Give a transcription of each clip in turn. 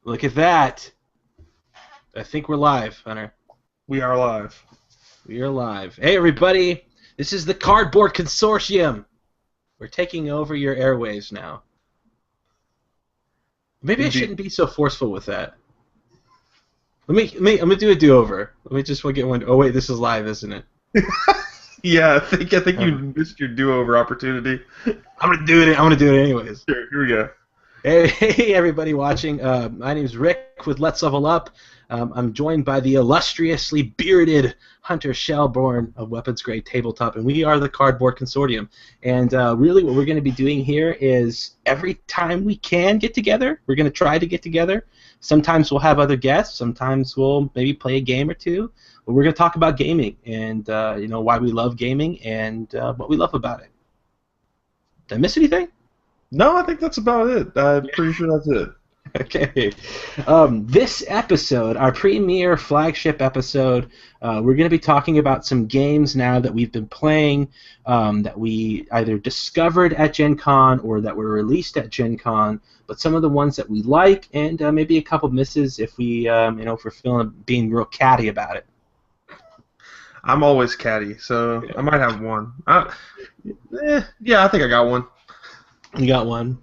Look at that. I think we're live, Hunter. We are live. We are live. Hey, everybody. This is the Cardboard Consortium. We're taking over your airwaves now. Maybe I shouldn't be so forceful with that. I'm gonna do a do-over. Let me just get one. Oh wait, this is live, isn't it? Yeah, I think you missed your do-over opportunity. I'm gonna do it. I'm gonna do it anyways. Sure, here we go. Hey, everybody watching. My name is Rick with Let's Level Up. I'm joined by the illustriously bearded Hunter Shelbourne of Weapons Grade Tabletop, and we are the Cardboard Consortium. And really what we're going to be doing here is every time we can get together, we're going to try to get together. Sometimes we'll have other guests. Sometimes we'll maybe play a game or two. But we're going to talk about gaming and why we love gaming and what we love about it. Did I miss anything? No, I think that's about it. I'm pretty sure that's it. Okay. This episode, our premiere flagship episode, we're going to be talking about some games now that we've been playing that we either discovered at Gen Con or that were released at Gen Con, but some of the ones that we like and maybe a couple misses if we, if we're feeling being real catty about it. I'm always catty, so I might have one. Yeah, I think I got one. You got one.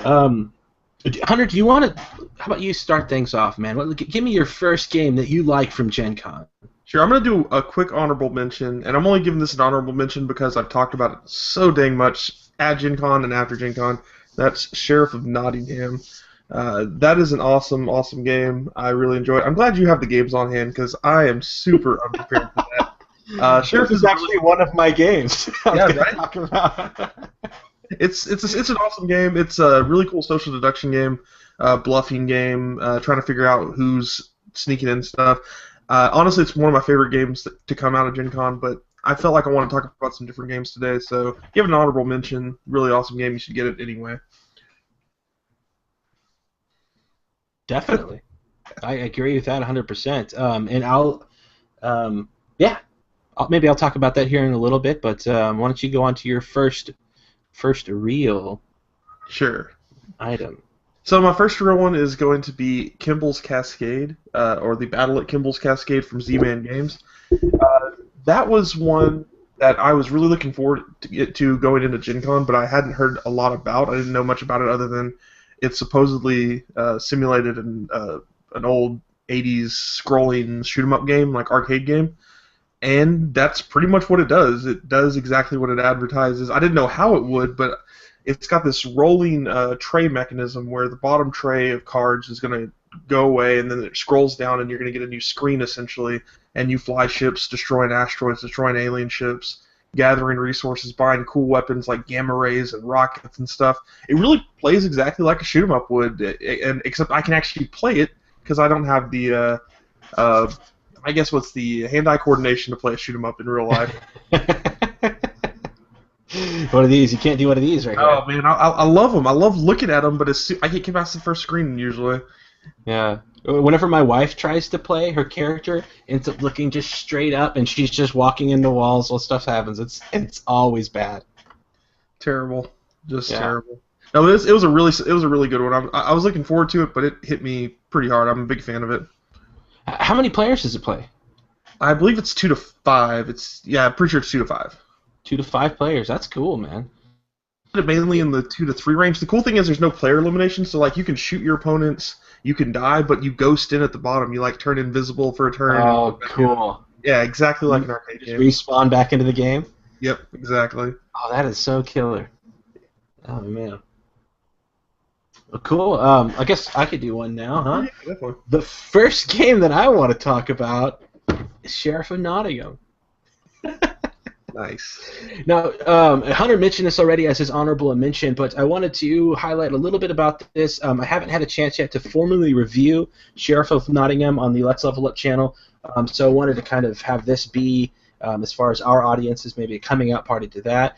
Hunter, do you want to? How about you start things off, man? Give me your first game that you like from Gen Con. Sure, I'm going to do a quick honorable mention, and I'm only giving this an honorable mention because I've talked about it so dang much at Gen Con and after Gen Con. That's Sheriff of Nottingham. That is an awesome, awesome game. I really enjoy it. I'm glad you have the games on hand because I am super unprepared for that. Sheriff is actually one of my games. Yeah, right? It's an awesome game. It's a really cool social deduction game, bluffing game, trying to figure out who's sneaking in stuff. Honestly, it's one of my favorite games to come out of Gen Con, but I felt like I want to talk about some different games today, so give it an honorable mention. Really awesome game. You should get it anyway. Definitely. I agree with that 100%. And maybe I'll talk about that here in a little bit, but why don't you go on to your first real item. So my first real one is going to be Kimball's Cascade, or the Battle at Kimball's Cascade from Z-Man Games. That was one that I was really looking forward to going into Gen Con, but I hadn't heard a lot about. I didn't know much about it other than it's supposedly simulated in an old 80s scrolling shoot-'em-up game, like arcade game. And that's pretty much what it does. It does exactly what it advertises. I didn't know how it would, but it's got this rolling tray mechanism where the bottom tray of cards is going to go away, and then it scrolls down, and you're going to get a new screen, essentially, and you fly ships, destroying asteroids, destroying alien ships, gathering resources, buying cool weapons like gamma rays and rockets and stuff. It really plays exactly like a shoot-'em-up would, and except I can actually play it because I don't have the... I guess what's the hand-eye coordination to play a shoot-'em-up in real life. One of these, you can't do one of these right here. Oh man, I love them. I love looking at them, but I can't get past the first screen usually. Yeah. Whenever my wife tries to play, her character ends up looking just straight up, and she's just walking into walls while stuff happens. It's always bad. Terrible, just terrible. No, it was a really good one. I was looking forward to it, but it hit me pretty hard. I'm a big fan of it. How many players does it play? I believe it's 2 to 5. I'm pretty sure it's 2 to 5. 2 to 5 players. That's cool, man. Mainly in the 2 to 3 range. The cool thing is there's no player elimination, so like you can shoot your opponents, you can die, but you ghost in at the bottom. You like turn invisible for a turn. Oh, cool. Yeah, exactly like an arcade game. Respawn back into the game. Yep, exactly. Oh, that is so killer. Oh man. Well, cool. I guess I could do one now, huh? Yeah, definitely. The first game that I want to talk about is Sheriff of Nottingham. Nice. Now, Hunter mentioned this already as his honorable mention, but I wanted to highlight a little bit about this. I haven't had a chance yet to formally review Sheriff of Nottingham on the Let's Level Up channel, so I wanted to kind of have this be, as far as our audience is maybe a coming out party to that.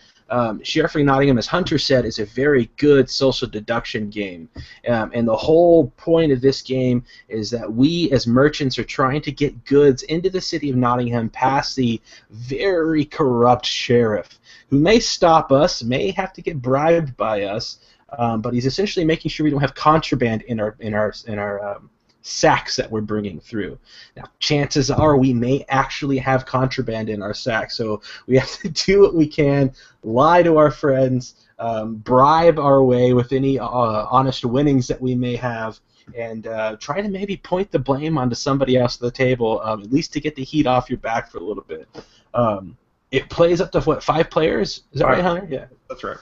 Sheriff of Nottingham, as Hunter said, is a very good social deduction game. And the whole point of this game is that we, as merchants, are trying to get goods into the city of Nottingham past the very corrupt sheriff, who may stop us, may have to get bribed by us, but he's essentially making sure we don't have contraband in our sacks that we're bringing through. Now, chances are we may actually have contraband in our sacks, so we have to do what we can, lie to our friends, bribe our way with any honest winnings that we may have, and try to maybe point the blame onto somebody else at the table, at least to get the heat off your back for a little bit. It plays up to, what, 5 players? Is that right, Hunter? Yeah. That's right.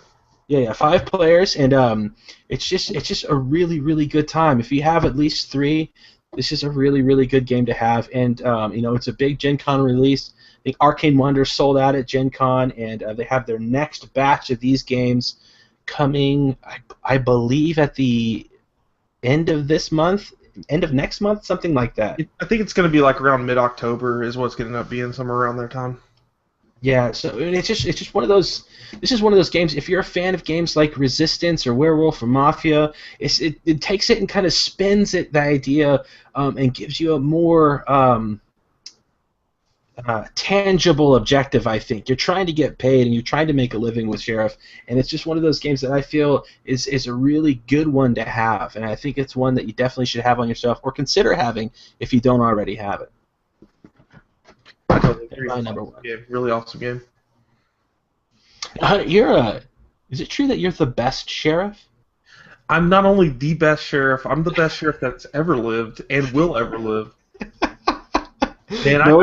Yeah, 5 players, and it's just a really, really good time. If you have at least 3, this is a really, really good game to have. And it's a big Gen Con release. I think Arcane Wonders sold out at Gen Con, and they have their next batch of these games coming, I believe, at the end of this month, end of next month, something like that. I think it's going to be like around mid-October is what it's going to end up being, somewhere around that time. Yeah, so it's just one of those. This is one of those games. If you're a fan of games like Resistance or Werewolf or Mafia, it takes it and kind of spins it, the idea, and gives you a more tangible objective. I think you're trying to get paid and you're trying to make a living with Sheriff, and it's just one of those games that I feel is a really good one to have, and I think it's one that you definitely should have on yourself or consider having if you don't already have it. I totally agree. My number 1. Game. Really awesome game. Is it true that you're the best sheriff? I'm not only the best sheriff, I'm the best sheriff that's ever lived and will ever live. Man, No,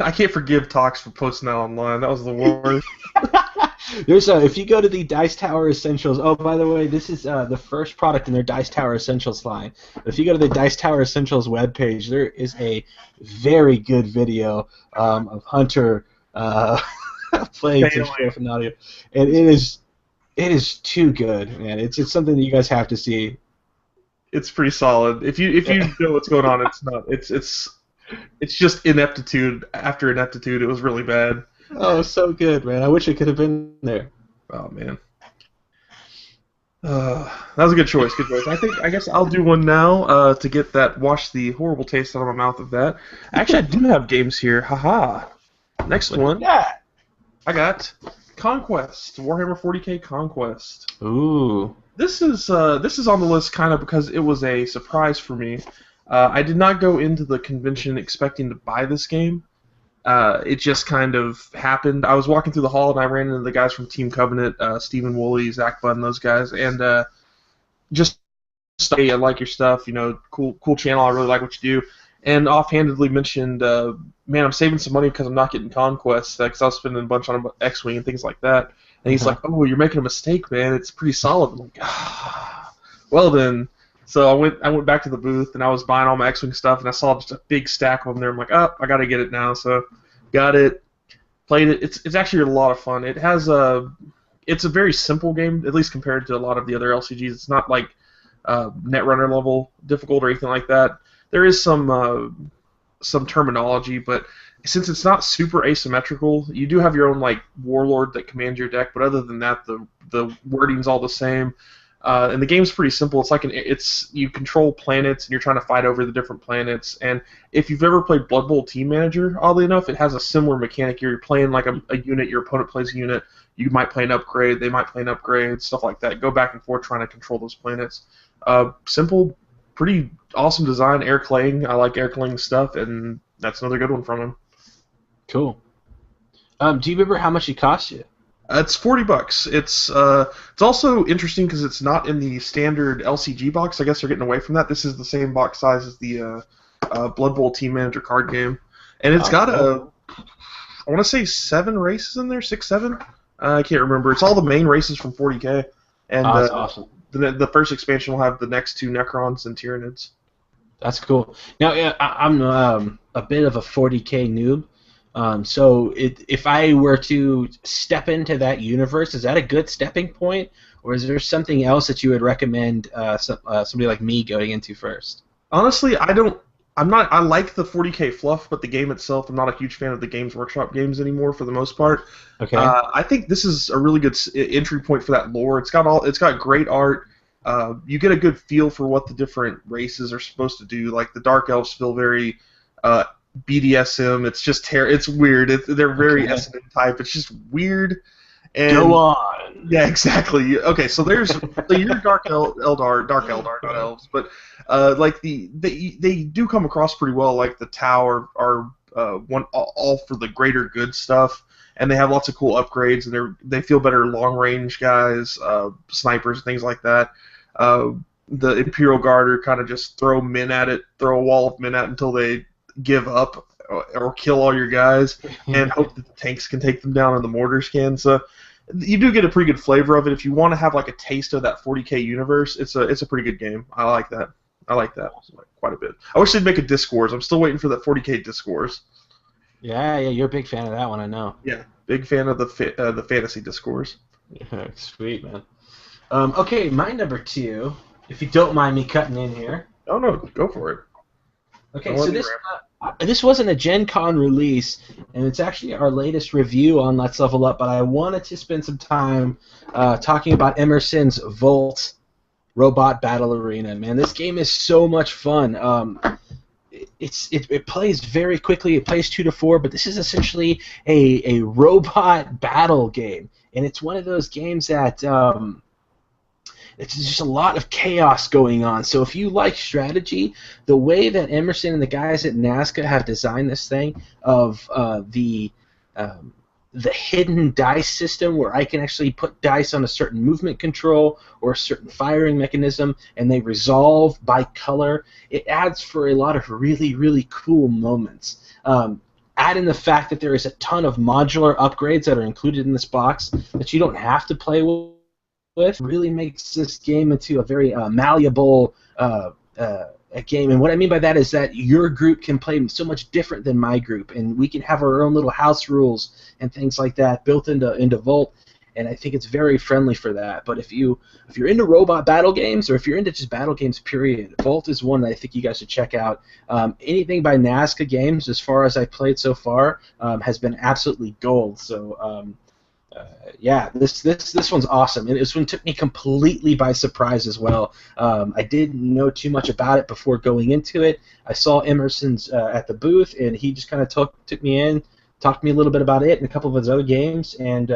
I can't forgive Tox for posting that online. That was the worst. If you go to the Dice Tower Essentials, oh, by the way, this is the first product in their Dice Tower Essentials line. If you go to the Dice Tower Essentials webpage, there is a very good video of Hunter playing some Sheriff and audio, and it is too good, man. It's something that you guys have to see. It's pretty solid. If you know what's going on, it's not. It's just ineptitude after ineptitude. It was really bad. Oh, so good, man. I wish it could have been there. Oh, man. That was a good choice. Good choice. I guess I'll do one now to get that, wash the horrible taste out of my mouth of that. Actually, I do have games here. Haha. Next one. Yeah. I got Conquest. Warhammer 40k Conquest. Ooh. This is on the list kind of because it was a surprise for me. I did not go into the convention expecting to buy this game. It just kind of happened. I was walking through the hall and I ran into the guys from Team Covenant, Stephen Woolley, Zach Bunn, those guys, and just hey, I like your stuff, cool channel, I really like what you do, and offhandedly mentioned, man, I'm saving some money because I'm not getting Conquest, because I was spending a bunch on X-Wing and things like that, and he's like, oh, you're making a mistake, man, it's pretty solid. I'm like, well then. So I went back to the booth and I was buying all my X-Wing stuff and I saw just a big stack of them there. I'm like, oh, I gotta get it now. So got it, played it. It's actually a lot of fun. It's a very simple game, at least compared to a lot of the other LCGs. It's not like Netrunner level difficult or anything like that. There is some terminology, but since it's not super asymmetrical, you do have your own like warlord that commands your deck. But other than that, the wording's all the same. And the game's pretty simple. It's like you control planets and you're trying to fight over the different planets. And if you've ever played Blood Bowl Team Manager, oddly enough, it has a similar mechanic. You're playing like a unit, your opponent plays a unit. You might play an upgrade, they might play an upgrade, stuff like that. Go back and forth trying to control those planets. Simple, pretty awesome design. Eric Lang, I like Eric Lang's stuff, and that's another good one from him. Cool. Do you remember how much it cost you? It's $40. It's also interesting because it's not in the standard LCG box. I guess they're getting away from that. This is the same box size as the Blood Bowl Team Manager card game, and it's got I want to say 7 races in there, 6, 7. I can't remember. It's all the main races from 40k, and that's awesome. The first expansion will have the next 2 Necrons and Tyranids. That's cool. Now, I'm a bit of a 40k noob. So if I were to step into that universe, is that a good stepping point, or is there something else that you would recommend somebody like me going into first? Honestly, I like the 40k fluff, but the game itself, I'm not a huge fan of the Games Workshop games anymore for the most part. Okay. I think this is a really good entry point for that lore. It's got great art. You get a good feel for what the different races are supposed to do. Like the Dark Elves feel very BDSM. It's just it's weird. They're very S&M type. It's just weird, And Go on. yeah, exactly. Okay, so you're Dark Eldar, not elves, but like they do come across pretty well. Like the Tau are one all for the greater good stuff, and they have lots of cool upgrades, and they feel better long range guys, snipers, things like that. The Imperial Guard are kind of just throw a wall of men at it until they give up or kill all your guys, and hope that the tanks can take them down and the mortars can. So you do get a pretty good flavor of it. If you want to have like a taste of that 40K universe, it's a pretty good game. I like that. Quite a bit. I wish they'd make a Disc Wars. I'm still waiting for that 40K Disc Wars. Yeah, you're a big fan of that one, I know. Yeah, big fan of the fantasy Disc Wars. Yeah, sweet, man. Okay, my number 2, if you don't mind me cutting in here. Oh no, go for it. Okay, so this wasn't a Gen Con release, and it's actually our latest review on Let's Level Up, but I wanted to spend some time talking about Emerson's Volt Robot Battle Arena. Man, this game is so much fun. It plays very quickly. It plays 2 to 4, but this is essentially a robot battle game, and it's one of those games that it's just a lot of chaos going on. So if you like strategy, the way that Emerson and the guys at Nazca have designed this thing of the hidden dice system where I can actually put dice on a certain movement control or a certain firing mechanism, and they resolve by color, it adds for a lot of really, really cool moments. Add in the fact that there is a ton of modular upgrades that are included in this box that you don't have to play with, really makes this game into a very malleable game. And what I mean by that is that your group can play so much different than my group, and we can have our own little house rules and things like that built into Volt. And I think it's very friendly for that. But if you're into robot battle games, or if you're into just battle games, period, Volt is one that I think you guys should check out. Anything by Nazca Games, as far as I played so far, has been absolutely gold. So yeah, this one's awesome, and this one took me completely by surprise as well. I didn't know too much about it before going into it. I saw Emerson's at the booth, and he just kind of took me in, talked to me a little bit about it and a couple of his other games, and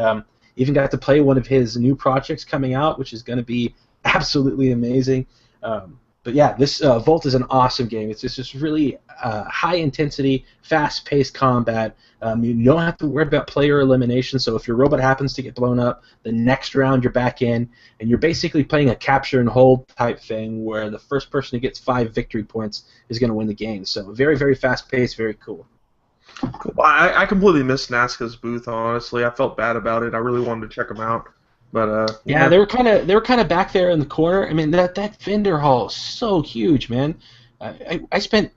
even got to play one of his new projects coming out, which is going to be absolutely amazing. But yeah, this Volt is an awesome game. It's just really high-intensity, fast-paced combat. You don't have to worry about player elimination, so if your robot happens to get blown up, the next round you're back in, and you're basically playing a capture-and-hold type thing where the first person who gets 5 victory points is going to win the game. So very, very fast-paced, very cool. Well, I completely missed Nazca's booth, honestly. I felt bad about it. I really wanted to check them out. But yeah, they were kind of back there in the corner. I mean, that vendor hall is so huge, man. I spent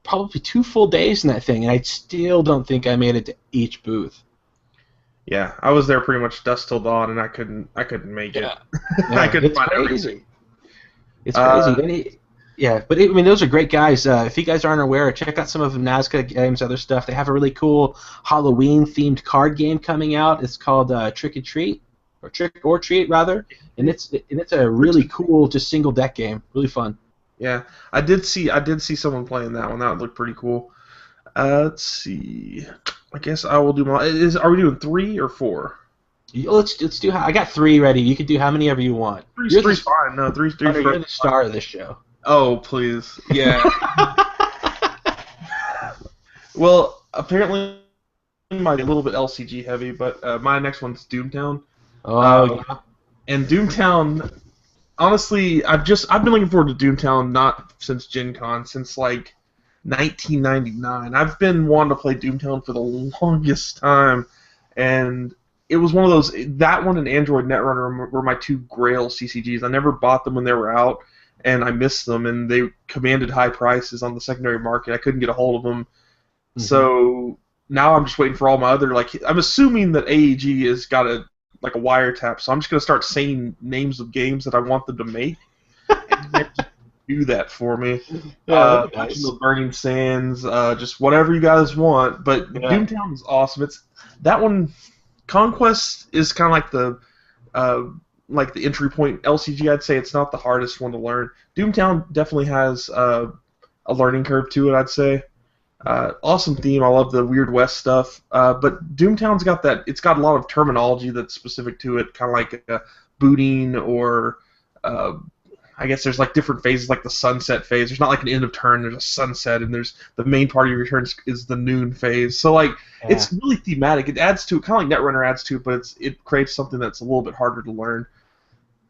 probably 2 full days in that thing, and I still don't think I made it to each booth. Yeah, I was there pretty much dusk till dawn, and I couldn't make it. Yeah, I couldn't it's find crazy. It's crazy. But I mean, those are great guys. If you guys aren't aware, check out some of Nazca Games' other stuff. They have a really cool Halloween-themed card game coming out. It's called Trick or Treat, or Trick or Treat rather, and it's a really cool, just single deck game. Really fun. Yeah, I did see someone playing that one. That would look pretty cool. Let's see. I guess I will do my. Are we doing 3 or 4? Let's do. I got 3 ready. You can do how many ever you want. Three's fine. No, three's you're the star of this show. Oh, please. Yeah. Well, apparently I might be a little bit LCG heavy, but my next one's Doomtown. Oh, yeah. And Doomtown, honestly, I've been looking forward to Doomtown not since Gen Con, since like 1999. I've been wanting to play Doomtown for the longest time, and it was one of those. That one and Android Netrunner were my 2 grail CCGs. I never bought them when they were out, and I missed them, and they commanded high prices on the secondary market. I couldn't get a hold of them, so now I'm just waiting for all my other, like, I'm assuming that AEG has got a wiretap, so I'm just gonna start saying names of games that I want them to make, and they just do that for me. Nice. Burning Sands, just whatever you guys want. But Doomtown is awesome. It's that one. Conquest is kind of like the entry point LCG. I'd say it's not the hardest one to learn. Doomtown definitely has a learning curve to it, I'd say. Awesome theme. I love the Weird West stuff. But Doomtown's got that. It's got a lot of terminology that's specific to it, kind of like booting or. I guess there's like different phases, like the sunset phase. There's not like an end of turn. There's a sunset, and there's the main part of your turn is the noon phase. So like it's really thematic. It adds to it, kind of like Netrunner adds to it, but it creates something that's a little bit harder to learn.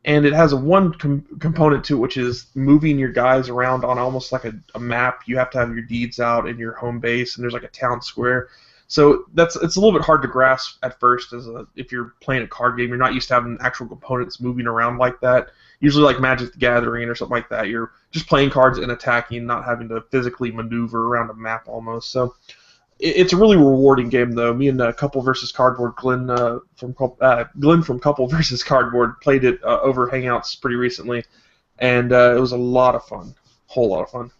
And it has a one component to it, which is moving your guys around on almost like a map. You have to have your deeds out in your home base, and there's like a town square. So it's a little bit hard to grasp at first if you're playing a card game. You're not used to having actual components moving around like that. Usually like Magic the Gathering or something like that. You're just playing cards and attacking, not having to physically maneuver around a map almost. So it's a really rewarding game, though. Me and Couple versus Cardboard, Glenn from Couple versus Cardboard played it over Hangouts pretty recently, and it was a lot of fun, whole lot of fun.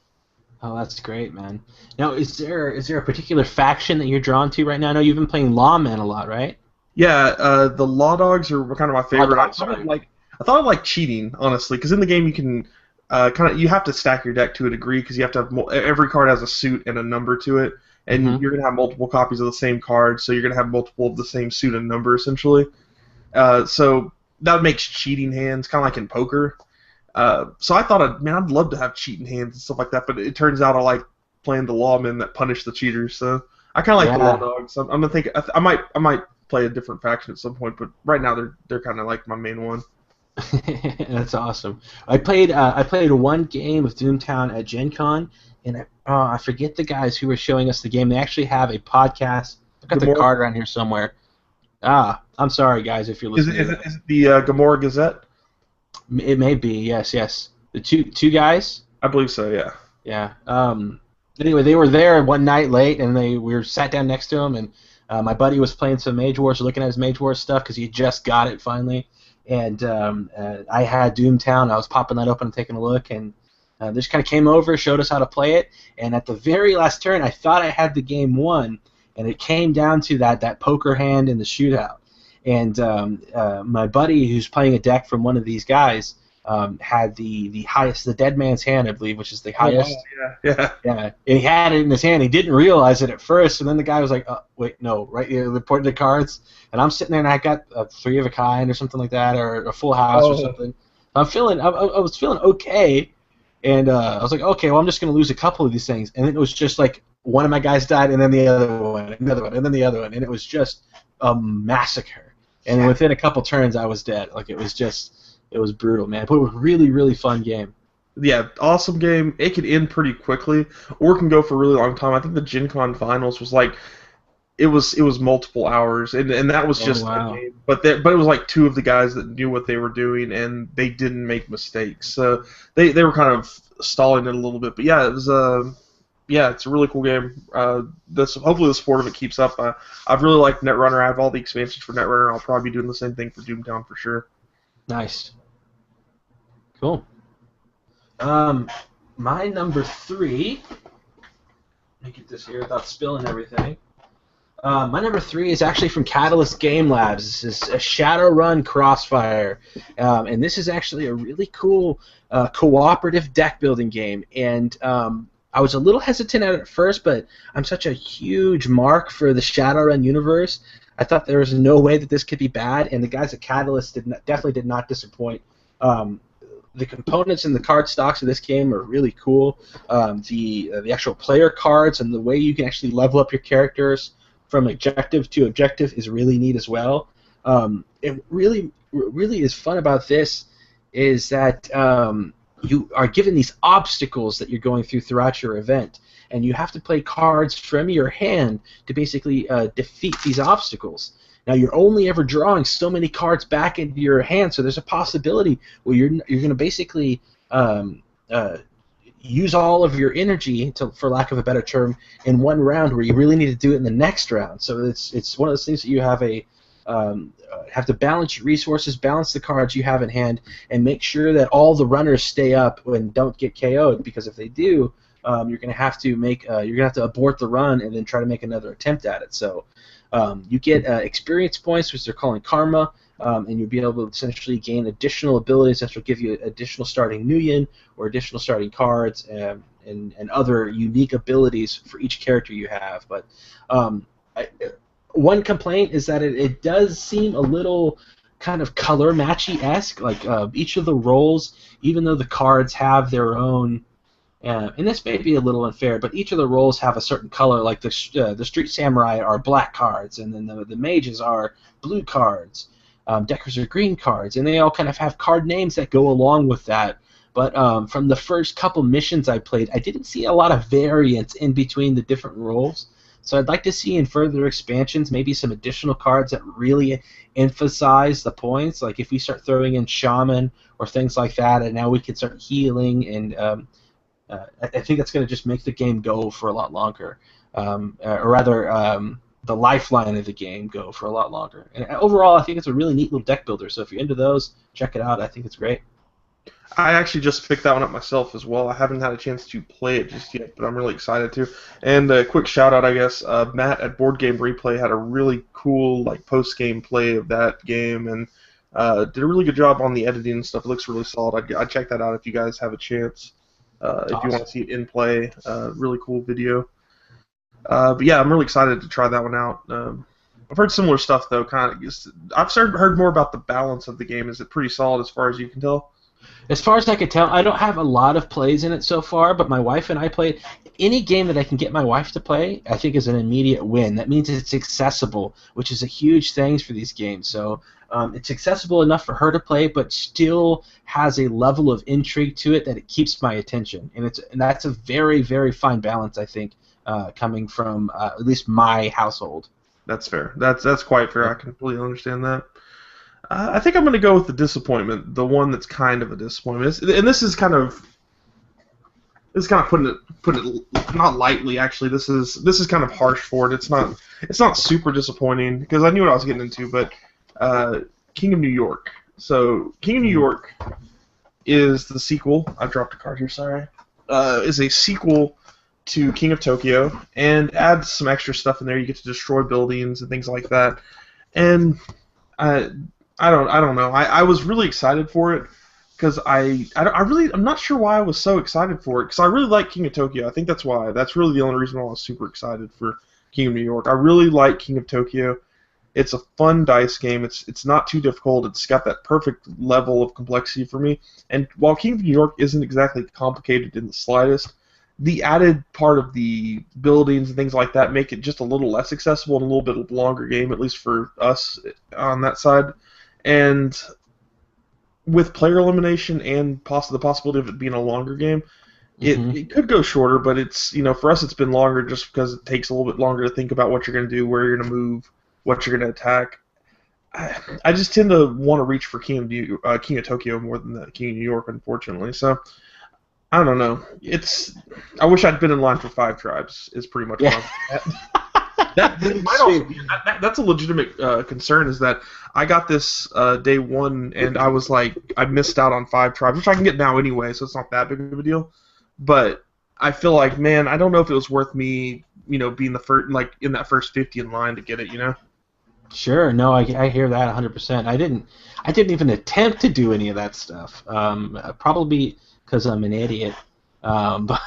Oh, that's great, man. Now, is there a particular faction that you're drawn to right now? I know you've been playing Lawmen a lot, right? Yeah, the Law Dogs are kind of my favorite. I thought of like cheating, honestly, because in the game you can you have to stack your deck to a degree because you have to have every card has a suit and a number to it. And you're going to have multiple copies of the same card, so you're going to have multiple of the same suit and number, essentially. So that makes cheating hands, kind of like in poker. So I thought, I'd love to have cheating hands and stuff like that, but it turns out I like playing the lawmen that punish the cheaters. So I kind of like the law dogs. I'm gonna think I might play a different faction at some point, but right now they're kind of like my main one. That's awesome. I played one game of Doomtown at Gen Con, and I forget the guys who were showing us the game. They actually have a podcast. I've got the card around here somewhere. I'm sorry, guys, if you're listening. Is it the Gamora Gazette? It may be, yes. The two guys? I believe so, yeah. Yeah. Anyway, they were there one night late, and we were sat down next to them, and my buddy was playing some Mage Wars, looking at his Mage Wars stuff, because he just got it finally. And I had Doomtown. I was popping that open and taking a look, and they just kind of came over, showed us how to play it, and at the very last turn, I thought I had the game won, and it came down to that poker hand in the shootout. And my buddy, who's playing a deck from one of these guys, had the highest, the Dead Man's Hand, I believe, which is the highest. Oh, yeah. And he had it in his hand. He didn't realize it at first, and then the guy was like, wait, no, right here, they pointed the cards, and I'm sitting there, and I got a 3 of a kind or something like that, or a full house or something. I was feeling okay, and I was like, okay, well, I'm just going to lose a couple of these things, and it was just like one of my guys died, and then the other one, another one, and then the other one, and it was just a massacre. And within a couple turns, I was dead. Like, it was brutal, man. But it was a really, really fun game. Yeah, awesome game. It could end pretty quickly, or it can go for a really long time. I think the Gen Con finals was like, it was multiple hours, and that was just a game. But it was like 2 of the guys that knew what they were doing, and they didn't make mistakes. So they were kind of stalling it a little bit. But yeah, it was it's a really cool game. Hopefully the support of it keeps up. I've really liked Netrunner. I have all the expansions for Netrunner. I'll probably be doing the same thing for Doomtown for sure. Nice. Cool. My number 3. Let me get this here without spilling everything. My number 3 is actually from Catalyst Game Labs. This is a Shadowrun Crossfire, and this is actually a really cool cooperative deck building game. And I was a little hesitant at it at first, but I'm such a huge mark for the Shadowrun universe. I thought there was no way that this could be bad, and the guys at Catalyst definitely did not disappoint. The components and the card stocks of this game are really cool. The actual player cards and the way you can actually level up your characters from objective to objective is really neat as well. It really is fun about this is that you are given these obstacles that you're going throughout your event, and you have to play cards from your hand to basically defeat these obstacles. Now, you're only ever drawing so many cards back into your hand, so there's a possibility where you're going to basically use all of your energy, for lack of a better term, in one round where you really need to do it in the next round. So it's one of those things that you have to balance your resources, balance the cards you have in hand, and make sure that all the runners stay up and don't get KO'd, because if they do, you're going to have to abort the run and then try to make another attempt at it. So you get experience points, which they're calling karma, and you'll be able to essentially gain additional abilities that will give you additional starting nuyen or additional starting cards, and and other unique abilities for each character you have. But one complaint is that it does seem a little kind of color matchy-esque. Like each of the roles, even though the cards have their own, and this may be a little unfair, but each of the roles have a certain color. Like the Street Samurai are black cards, and then the mages are blue cards. Deckers are green cards, and they all kind of have card names that go along with that. But from the first couple missions I played, I didn't see a lot of variance in between the different roles. So I'd like to see in further expansions maybe some additional cards that really emphasize the points. Like if we start throwing in Shaman or things like that, and now we can start healing, and I think that's going to just make the game go for a lot longer. Or rather, the lifeline of the game go for a lot longer. And overall, I think it's a really neat little deck builder. So if you're into those, check it out. I think it's great. I actually just picked that one up myself as well. I haven't had a chance to play it just yet, but I'm really excited to. And a quick shout out, I guess, Matt at Board Game Replay had a really cool post game play of that game, and did a really good job on the editing and stuff. It looks really solid. I'd check that out if you guys have a chance. If you want to see it in play, really cool video. But yeah, I'm really excited to try that one out. I've heard similar stuff though. I've heard more about the balance of the game. Is it pretty solid as far as you can tell? As far as I can tell, I don't have a lot of plays in it so far, but my wife and I played. Any game that I can get my wife to play, I think is an immediate win. That means it's accessible, which is a huge thing for these games. So it's accessible enough for her to play, but still has a level of intrigue to it that it keeps my attention. And that's a very, very fine balance, I think, coming from at least my household. That's fair. That's quite fair. I completely understand that. I think I'm going to go with the disappointment, the one that's kind of a disappointment. This is kind of putting it not lightly. Actually, this is kind of harsh for it. It's not super disappointing because I knew what I was getting into. But King of New York. So King of New York is the sequel. I dropped a card here. Sorry. Is a sequel to King of Tokyo and adds some extra stuff in there. You get to destroy buildings and things like that. And I don't know. I was really excited for it because I'm not sure why I was so excited for it because I really like King of Tokyo. I think that's why. That's really the only reason why I was super excited for King of New York. I really like King of Tokyo. It's a fun dice game. It's not too difficult. It's got that perfect level of complexity for me. And while King of New York isn't exactly complicated in the slightest, the added part of the buildings and things like that make it just a little less accessible and a little bit longer game, at least for us on that side. And with player elimination and the possibility of it being a longer game, it could go shorter, but it's for us it's been longer just because it takes a little bit longer to think about what you're going to do, where you're going to move, what you're going to attack. I just tend to want to reach for King of Tokyo more than the King of New York, unfortunately. So I don't know. I wish I'd been in line for 5 tribes. Is pretty much what I'm at. That's a legitimate concern. Is that I got this day one and I was like I missed out on 5 tribes, which I can get now anyway, so it's not that big of a deal. But I feel like, man, I don't know if it was worth me, being the first, in that first 50 in line to get it, Sure. No, I hear that 100%. I didn't even attempt to do any of that stuff. Probably because I'm an idiot. But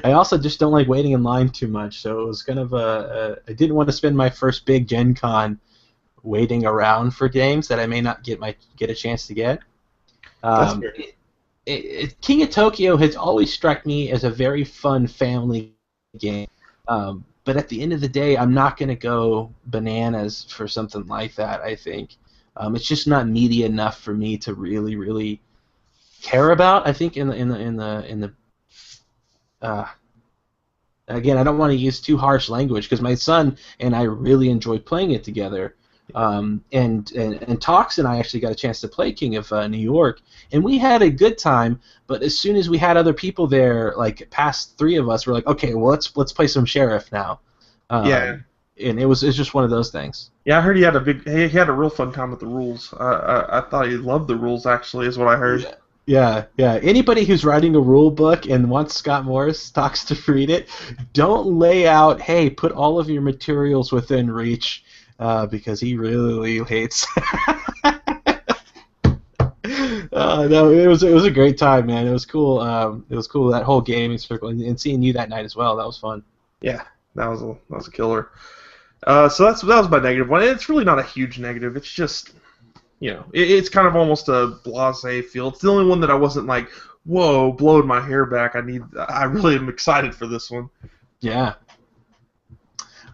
I also just don't like waiting in line too much. So it was kind of I didn't want to spend my first big Gen Con waiting around for games that I may not get a chance to get. King of Tokyo has always struck me as a very fun family game. But at the end of the day, I'm not going to go bananas for something like that. I think it's just not meaty enough for me to really, really care about. I think in the again, I don't want to use too harsh language because my son and I really enjoyed playing it together. And Tox and I actually got a chance to play King of New York, and we had a good time. But as soon as we had other people there, past 3 of us, we're like, okay, well let's play some sheriff now. Yeah. And it was just one of those things. Yeah, I heard he had a real fun time with the rules. I thought he loved the rules actually, is what I heard. Yeah. Anybody who's writing a rule book and wants Scott Morris Tox to read it, don't lay out, hey, put all of your materials within reach. Because he really hates. No, it was a great time, man. It was cool. It was cool, that whole gaming circle, and seeing you that night as well. That was fun. Yeah, that was a killer. So that was my negative one. It's really not a huge negative. It's just it's kind of almost a blasé feel. It's the only one that I wasn't like, whoa, blowing my hair back. I really am excited for this one. Yeah.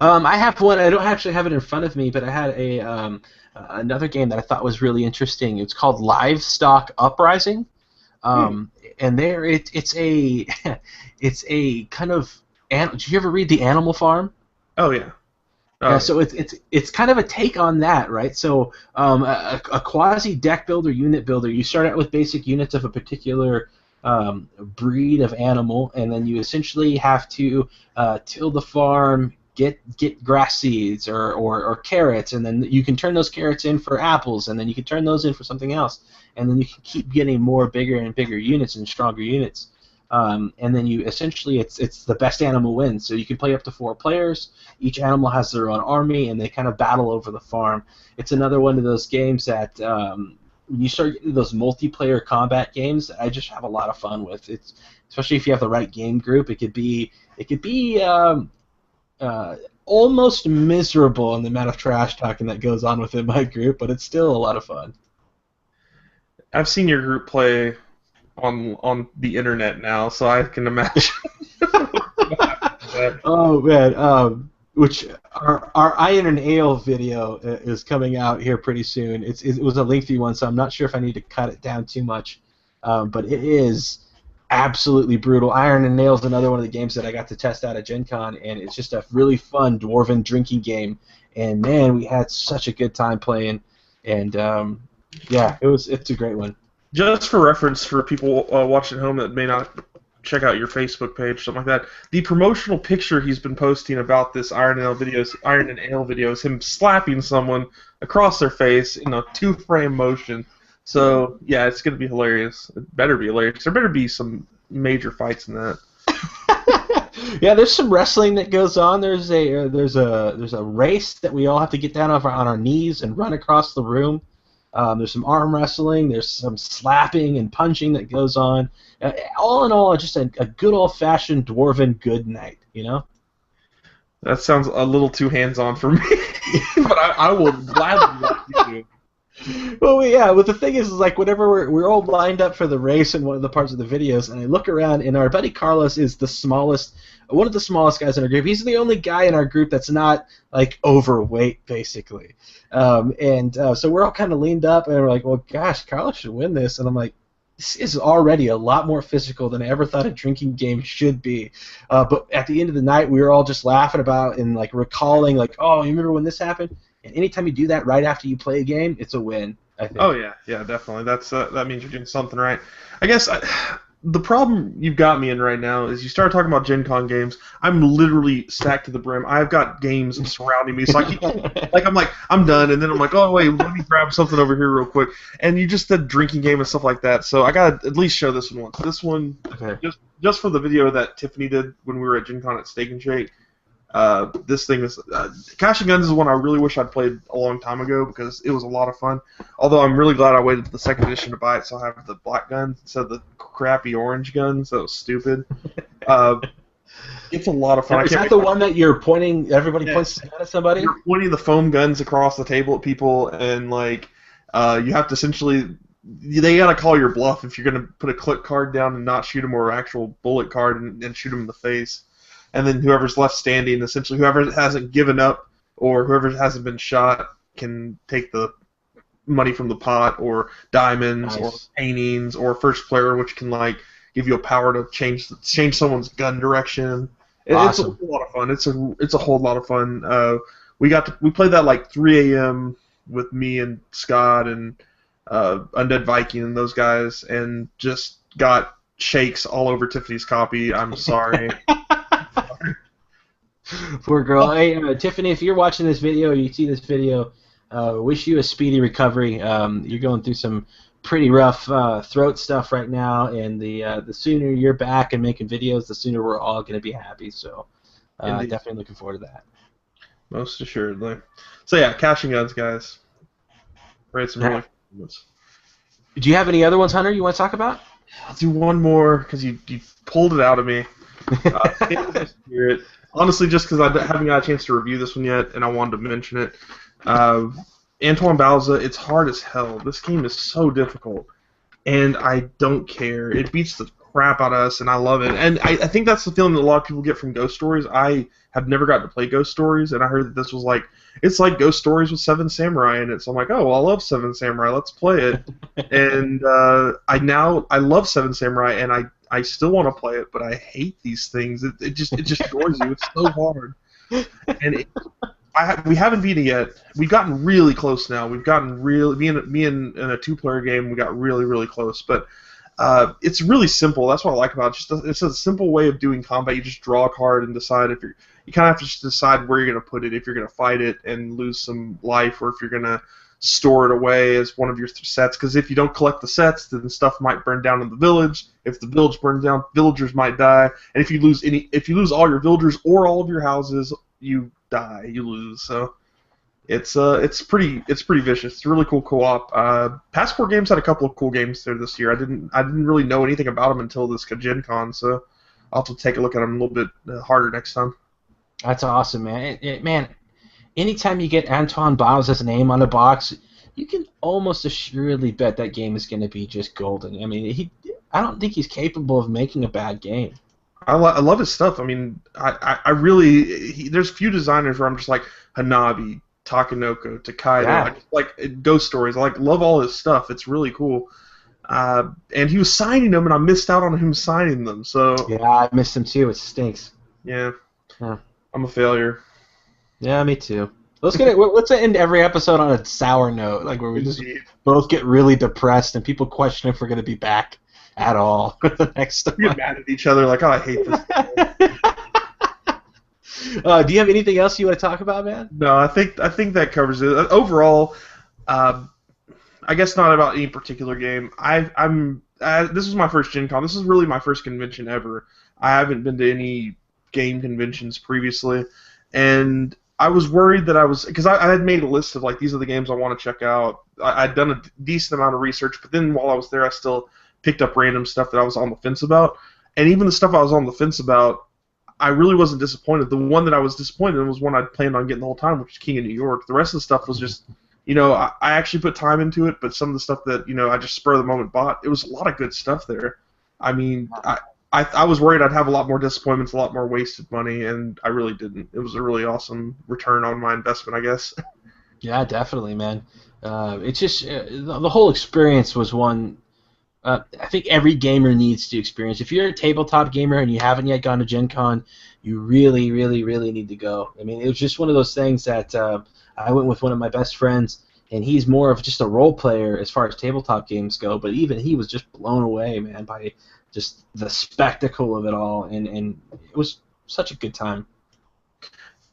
I have one. I don't actually have it in front of me, but I had another game that I thought was really interesting. It's called Livestock Uprising, and it's a it's a kind of. Did you ever read The Animal Farm? Oh yeah. Yeah, so it's kind of a take on that, right? So a quasi deck builder, unit builder. You start out with basic units of a particular breed of animal, and then you essentially have to till the farm, get grass seeds or carrots, and then you can turn those carrots in for apples, and then you can turn those in for something else, and then you can keep getting more bigger and bigger units and stronger units. And then you essentially it's the best animal wins. So you can play up to 4 players. Each animal has their own army, and they kind of battle over the farm. It's another one of those games that when you start getting those multiplayer combat games, I just have a lot of fun with. It's especially if you have the right game group. It could be almost miserable in the amount of trash talking that goes on within my group, but it's still a lot of fun. I've seen your group play on the internet now, so I can imagine. Oh man, which our Iron and Ale video is coming out here pretty soon. It was a lengthy one, so I'm not sure if I need to cut it down too much, but it is absolutely brutal. Iron and Ale is another one of the games that I got to test out at Gen Con, and it's just a really fun dwarven drinking game. And man, we had such a good time playing, and yeah, it's a great one. Just for reference for people watching at home that may not check out your Facebook page, something like that, the promotional picture he's been posting about this Iron and Ale video is him slapping someone across their face in a 2-frame motion. So yeah, it's gonna be hilarious. It better be hilarious. There better be some major fights in that. Yeah, there's some wrestling that goes on. There's a race that we all have to get down on our knees and run across the room. There's some arm wrestling. There's some slapping and punching that goes on. All in all, just a good old-fashioned dwarven good night, you know? That sounds a little too hands-on for me, but I will gladly let you do. Well, yeah. But the thing is like whenever we're all lined up for the race in one of the parts of the videos, and I look around, and our buddy Carlos is one of the smallest guys in our group. He's the only guy in our group that's not like overweight, basically. So we're all kind of leaned up, and we're like, well, gosh, Carlos should win this. And I'm like, this is already a lot more physical than I ever thought a drinking game should be. But at the end of the night, we were all just laughing about and like recalling, like, oh, you remember when this happened? And anytime you do that right after you play a game, it's a win, I think. Oh yeah, definitely. That means you're doing something right. I guess the problem you've got me in right now is you start talking about Gen Con games. I'm literally stacked to the brim. I've got games surrounding me, so I keep I'm done, and then I'm like, oh wait, let me grab something over here real quick. And you just said drinking game and stuff like that, so I gotta at least show this one once. This one, Okay. just for the video that Tiffany did when we were at Gen Con at Steak and Shake. This thing is Cash and Guns is one I really wish I'd played a long time ago because it was a lot of fun. Although I'm really glad I waited to the second edition to buy it, so I have the black gun instead of the crappy orange guns. That was stupid. It's a lot of fun. Is that the one that you're pointing? Everybody points at somebody. You're pointing the foam guns across the table at people, and like you have to essentially. They gotta call your bluff if you're gonna put a clip card down and not shoot them, or an actual bullet card and shoot them in the face. And then whoever's left standing, essentially whoever hasn't given up or whoever hasn't been shot can take the money from the pot or diamonds or paintings or first player, which can like give you a power to change someone's gun direction. It's a whole lot of fun. It's a whole lot of fun. We played that like 3 a.m. with me and Scott and Undead Viking and those guys, and just got shakes all over Tiffany's copy. I'm sorry. Poor girl. Hey, Tiffany, if you're watching this video, you see this video, wish you a speedy recovery. You're going through some pretty rough throat stuff right now, and the sooner you're back and making videos, the sooner we're all going to be happy. So definitely looking forward to that. Most assuredly. So yeah, Cash and Guns, guys. Raid some really fun ones. Do you have any other ones, Hunter, you want to talk about? I'll do one more because you pulled it out of me. Tables of Spirit. Honestly, just because I haven't got a chance to review this one yet, and I wanted to mention it. Antoine Bauza, it's hard as hell. This game is so difficult, and I don't care. It beats the crap out of us, and I love it. And I think that's the feeling that a lot of people get from Ghost Stories. I have never gotten to play Ghost Stories, and I heard that this was like, it's like Ghost Stories with Seven Samurai in it. So I'm like, oh, well, I love Seven Samurai. Let's play it. And I love Seven Samurai, and I still want to play it, but I hate these things. It just destroys you. It's so hard. And we haven't beaten it yet. We've gotten really close now. We've gotten me in a two-player game. We got really, really close. But it's really simple. That's what I like about it. It's a simple way of doing combat. You just draw a card and decide if you kind of have to just decide where you're going to put it. If you're going to fight it and lose some life, or if you're going to store it away as one of your sets. Because if you don't collect the sets, then stuff might burn down in the village. If the village burns down, villagers might die. And if you lose all your villagers or all of your houses, you die. You lose. So it's pretty vicious. It's a really cool co-op. Passport Games had a couple of cool games there this year. I didn't really know anything about them until this Gen Con, so I'll have to take a look at them a little bit harder next time. That's awesome, man. Man, anytime you get Antoine Bauza's name on a box, you can almost assuredly bet that game is going to be just golden. I mean, I don't think he's capable of making a bad game. I love his stuff. I mean, I really there's few designers where I'm just like Hanabi, Takanoko, Takaido. Yeah. I just like Ghost Stories. I love all his stuff. It's really cool. And he was signing them, and I missed out on him signing them. So Yeah, I missed him too. It stinks. yeah, Yeah. I'm a failure. Yeah, me too. Let's end every episode on a sour note, like where we just both get really depressed and people question if we're going to be back at all the next time. We get mad at each other like, oh, I hate this. Do you have anything else you want to talk about, man? No, I think that covers it. Overall, I guess not about any particular game. This was my first Gen Con. This is really my first convention ever. I haven't been to any game conventions previously, and I was worried that because I had made a list of like, these are the games I want to check out. I'd done a decent amount of research, but then while I was there, I still picked up random stuff that I was on the fence about, and even the stuff I was on the fence about, I really wasn't disappointed. The one that I was disappointed in was one I'd planned on getting the whole time, which was King of New York. The rest of the stuff was just, I actually put time into it, but some of the stuff that, I just spur of the moment bought, it was a lot of good stuff there. I mean, I was worried I'd have a lot more disappointments, a lot more wasted money, and I really didn't. It was a really awesome return on my investment, I guess. Yeah, definitely, man. It's just the whole experience was one I think every gamer needs to experience. If you're a tabletop gamer and you haven't yet gone to Gen Con, you really, really, really need to go. I mean, it was just one of those things that I went with one of my best friends, and he's more of just a role player as far as tabletop games go, but even he was just blown away, man, by just the spectacle of it all, and it was such a good time.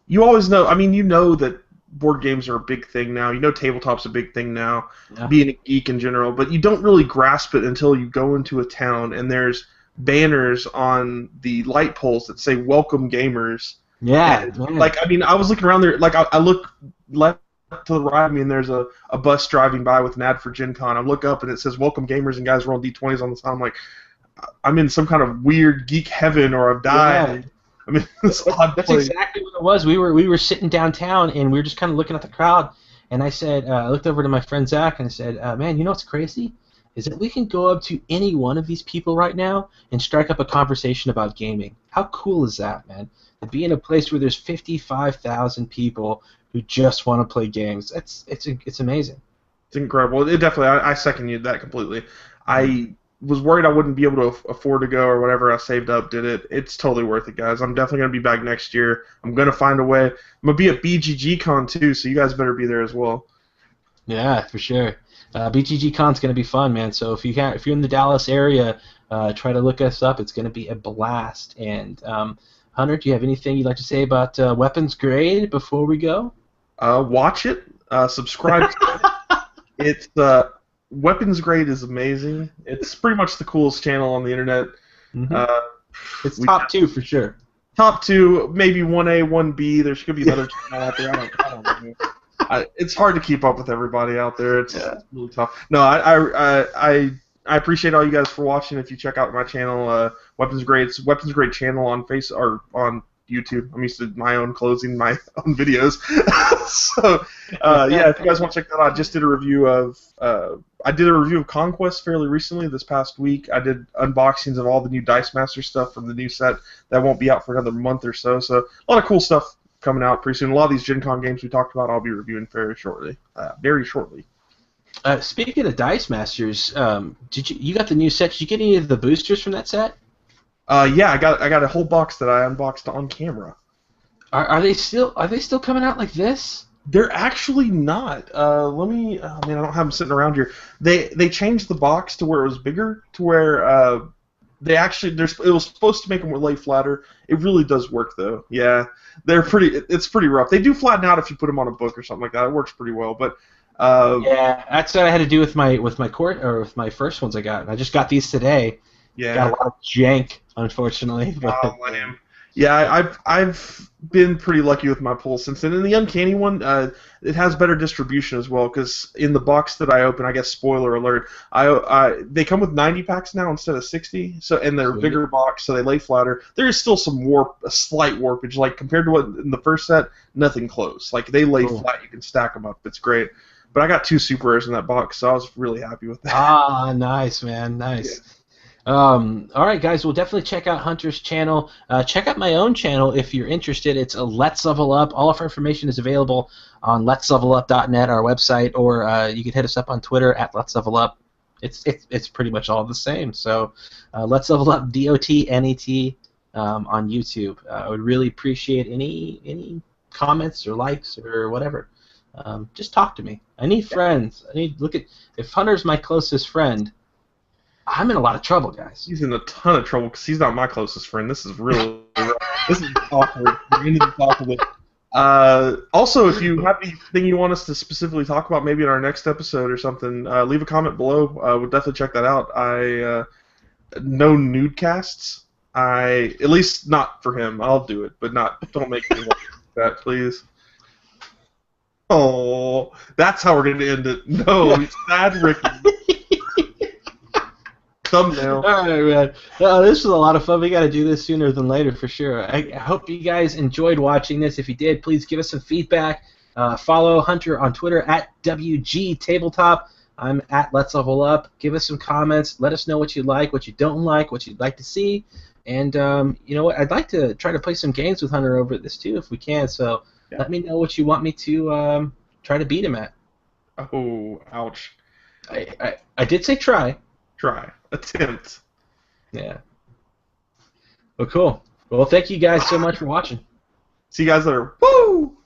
You always know, I mean, that board games are a big thing now. Tabletop's a big thing now, being a geek in general, but you don't really grasp it until you go into a town and there's banners on the light poles that say "Welcome Gamers." Yeah. And, I was looking around there, I look left to the right of me and there's a bus driving by with an ad for Gen Con. I look up and it says "Welcome Gamers" and guys rolling D20s on the side. I'm like, I'm in some kind of weird geek heaven, or I've died. Yeah. I mean, that's exactly what it was. We were sitting downtown, and we were just kind of looking at the crowd, and I said, I looked over to my friend Zach, and I said, man, you know what's crazy? Is that we can go up to any one of these people right now and strike up a conversation about gaming. How cool is that, man? To be in a place where there's 55,000 people who just want to play games. It's amazing. It's incredible. It definitely, I second you that completely. I was worried I wouldn't be able to afford to go or whatever. I saved up, did it. It's totally worth it, guys. I'm definitely going to be back next year. I'm going to find a way. I'm going to be at BGG Con too, so you guys better be there as well. Yeah, for sure. BGG Con's going to be fun, man. So if you're in the Dallas area, try to look us up. It's going to be a blast. And Hunter, do you have anything you'd like to say about Weapons Grade before we go? Watch it. Subscribe to it. It's Weapons Grade is amazing. It's pretty much the coolest channel on the internet. Mm-hmm. It's top 2 for sure. Top 2, maybe 1A, 1B. There should be another channel out there. I don't know. It's hard to keep up with everybody out there. It's really tough. No, I appreciate all you guys for watching. If you check out my channel, Weapons Grade channel on or on YouTube. I'm used to my own closing my own videos. So yeah, if you guys want to check that out, I just did a review of Conquest fairly recently this past week. I did unboxings of all the new Dice Master stuff from the new set that won't be out for another month or so. So a lot of cool stuff coming out pretty soon. A lot of these Gen Con games we talked about, I'll be reviewing very shortly. Speaking of Dice Masters, you got the new set? Did you get any of the boosters from that set? Yeah, I got a whole box that I unboxed on camera. Are they still coming out like this? They're actually not. Let me. Oh, man, I don't have them sitting around here. They changed the box to where it was bigger, to where they actually it was supposed to make them lay flatter. It really does work though. Yeah, it's pretty rough. They do flatten out if you put them on a book or something like that. It works pretty well, but. Yeah, that's what I had to do with my first ones I got. I just got these today. Yeah. Got a lot of jank, unfortunately. Oh, lame. Yeah, I've been pretty lucky with my pulls since then. And the Uncanny one, it has better distribution as well, because in the box that I open, I guess spoiler alert, they come with 90 packs now instead of 60, so and they're a bigger box, so they lay flatter. There is still some a slight warpage, like compared to what in the first set, nothing close. Like they lay flat, you can stack them up. It's great. But I got 2 super rares in that box, so I was really happy with that. Ah, nice, man, nice. Yeah. All right, guys, we'll definitely check out Hunter's channel. Check out my own channel if you're interested. It's Let's Level Up. All of our information is available on letslevelup.net, our website, or you can hit us up on Twitter at Let's Level Up. It's pretty much all the same. So Let's Level Up, DOTNET, on YouTube. I would really appreciate any comments or likes or whatever. Just talk to me. I need friends. If Hunter's my closest friend, I'm in a lot of trouble, guys. He's in a ton of trouble because he's not my closest friend. This is really rough. This is awkward. We're into this awkward. Also, if you have anything you want us to specifically talk about, maybe in our next episode or something, leave a comment below. We'll definitely check that out. No nude casts. At least not for him. I'll do it, but don't make me watch that, please. Oh, that's how we're going to end it. No, sad Ricky. Thumbnail. All right, man. This was a lot of fun. We got to do this sooner than later for sure. I hope you guys enjoyed watching this. If you did, please give us some feedback. Follow Hunter on Twitter at WG Tabletop. I'm at Let's Level Up. Give us some comments. Let us know what you like, what you don't like, what you'd like to see. And you know what? I'd like to try to play some games with Hunter over this too if we can. So let me know what you want me to try to beat him at. Oh, ouch. I did say try. Try. Attempt. Yeah. Well, cool. Well, thank you guys so much for watching. See you guys later. Woo!